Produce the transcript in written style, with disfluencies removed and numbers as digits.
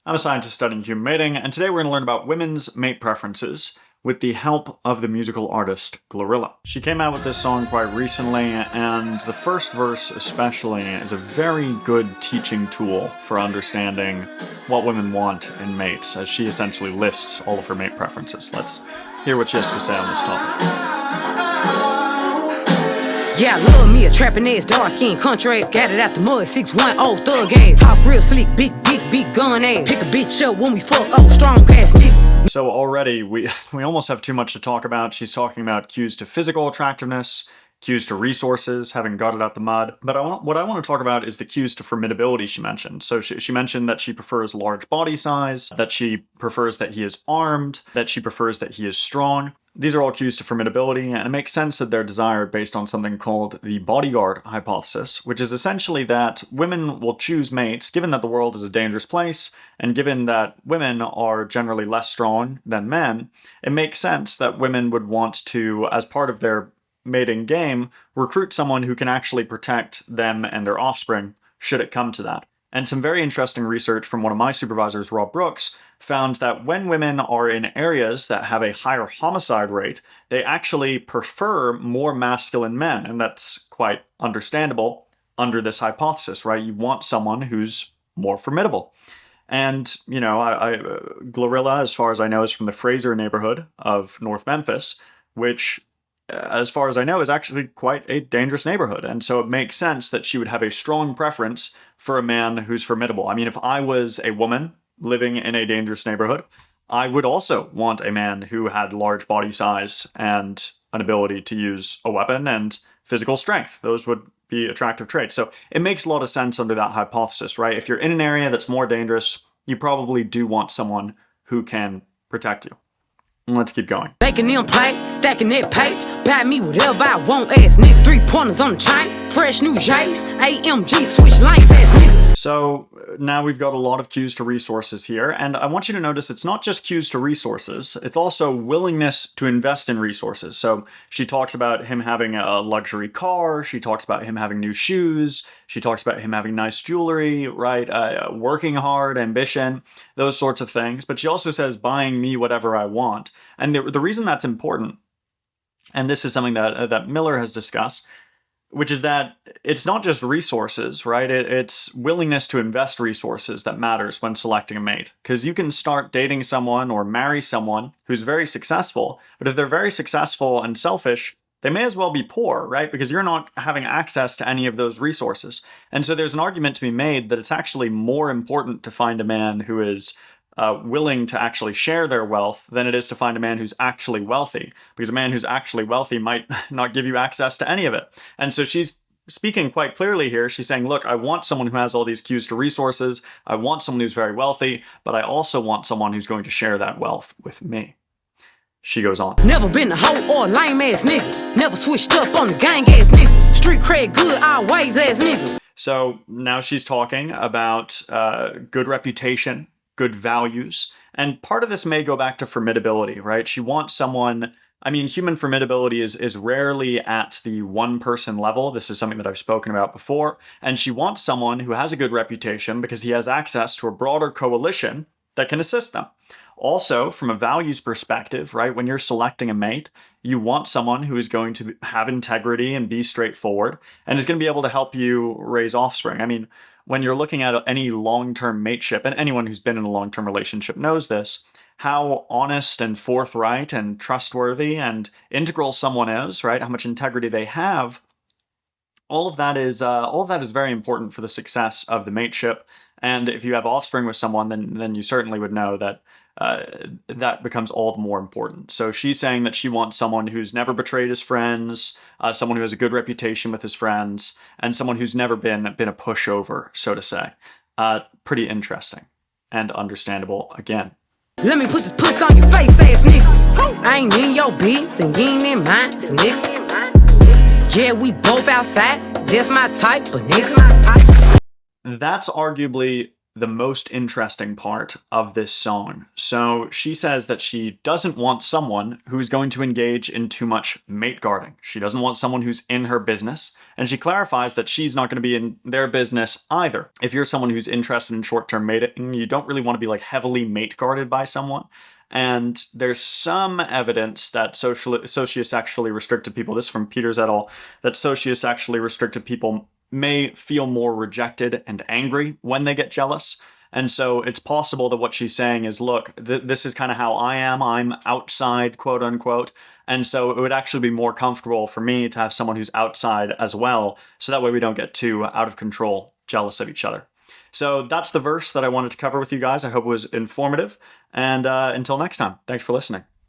I'm a scientist studying human mating, and today we're going to learn about women's mate preferences with the help of the musical artist Glorilla. She came out with this song quite recently, and the first verse especially is a very good teaching tool for understanding what women want in mates, as she essentially lists all of her mate preferences. Let's hear what she has to say on this topic. Yeah, I love me a trapping ass, dark skin, country ass, got it out the mud, 610 thug ass, talk real slick, big gun ass, pick a bitch up when we fuck, strong ass nigga. So already we almost have too much to talk about. She's talking about cues to physical attractiveness, cues to resources, having got it out the mud. But what I want to talk about is the cues to formidability she mentioned. So she mentioned that she prefers large body size, that she prefers that he is armed, that she prefers that he is strong. These are all cues to formidability, and it makes sense that they're desired based on something called the bodyguard hypothesis, which is essentially that women will choose mates given that the world is a dangerous place, and given that women are generally less strong than men. It makes sense that women would want to, as part of their mating game, recruit someone who can actually protect them and their offspring, should it come to that. And some very interesting research from one of my supervisors, Rob Brooks, found that when women are in areas that have a higher homicide rate, they actually prefer more masculine men. And that's quite understandable under this hypothesis, right? You want someone who's more formidable. And, you know, Glorilla, as far as I know, is from the Fraser neighborhood of North Memphis, which, as far as I know, is actually quite a dangerous neighborhood. And so it makes sense that she would have a strong preference for a man who's formidable. I mean, if I was a woman living in a dangerous neighborhood, I would also want a man who had large body size and an ability to use a weapon and physical strength. Those would be attractive traits. So it makes a lot of sense under that hypothesis, right? If you're in an area that's more dangerous, you probably do want someone who can protect you. Let's keep going. Making them play, stacking that pay, buy me whatever I want, ass nigga. 3 pointers on the chain, fresh new J's, AMG switch lanes, ass nigga. So now we've got a lot of cues to resources here, and I want you to notice it's not just cues to resources, it's also willingness to invest in resources. So she talks about him having a luxury car, she talks about him having new shoes, she talks about him having nice jewelry, right? Working hard, ambition, those sorts of things. But she also says buying me whatever I want. And the reason that's important, and this is something that Miller has discussed, which is that it's not just resources, right? It's willingness to invest resources that matters when selecting a mate. Because you can start dating someone or marry someone who's very successful, but if they're very successful and selfish, they may as well be poor, right? Because you're not having access to any of those resources. And so there's an argument to be made that it's actually more important to find a man who is willing to actually share their wealth than it is to find a man who's actually wealthy, because a man who's actually wealthy might not give you access to any of it. And so she's speaking quite clearly here. She's saying, look, I want someone who has all these cues to resources. I want someone who's very wealthy, but I also want someone who's going to share that wealth with me. She goes on. Never been a hoe or a lame ass nigga. Never switched up on the gang ass nigga. Street cred good, always ass nigga. So now she's talking about good reputation, good values. And part of this may go back to formidability, right? She wants someone, I mean, human formidability is rarely at the one-person level. This is something that I've spoken about before. And she wants someone who has a good reputation because he has access to a broader coalition that can assist them. Also, from a values perspective, right, when you're selecting a mate, you want someone who is going to have integrity and be straightforward and is going to be able to help you raise offspring. I mean, when you're looking at any long-term mateship, and anyone who's been in a long-term relationship knows this, how honest and forthright and trustworthy and integral someone is, right? How much integrity they have. All of that is very important for the success of the mateship. And if you have offspring with someone, then you certainly would know that that becomes all the more important. So she's saying that she wants someone who's never betrayed his friends, someone who has a good reputation with his friends, and someone who's never been a pushover, so to say. Pretty interesting and understandable again. Let me put the puss on your face, ass nigga. I ain't in your beats and you ain't in mine, so nigga. Yeah, we both outside. That's my type, but nigga. That's arguably the most interesting part of this song. So she says that she doesn't want someone who's going to engage in too much mate guarding. She doesn't want someone who's in her business. And she clarifies that she's not going to be in their business either. If you're someone who's interested in short-term mating, you don't really want to be like heavily mate guarded by someone. And there's some evidence that sociosexually restricted people, this is from Peters et al., that sociosexually restricted people may feel more rejected and angry when they get jealous. And so it's possible that what she's saying is, look, this is kind of how I am. I'm outside, quote unquote. And so it would actually be more comfortable for me to have someone who's outside as well. So that way we don't get too out of control, jealous of each other. So that's the verse that I wanted to cover with you guys. I hope it was informative. And until next time, thanks for listening.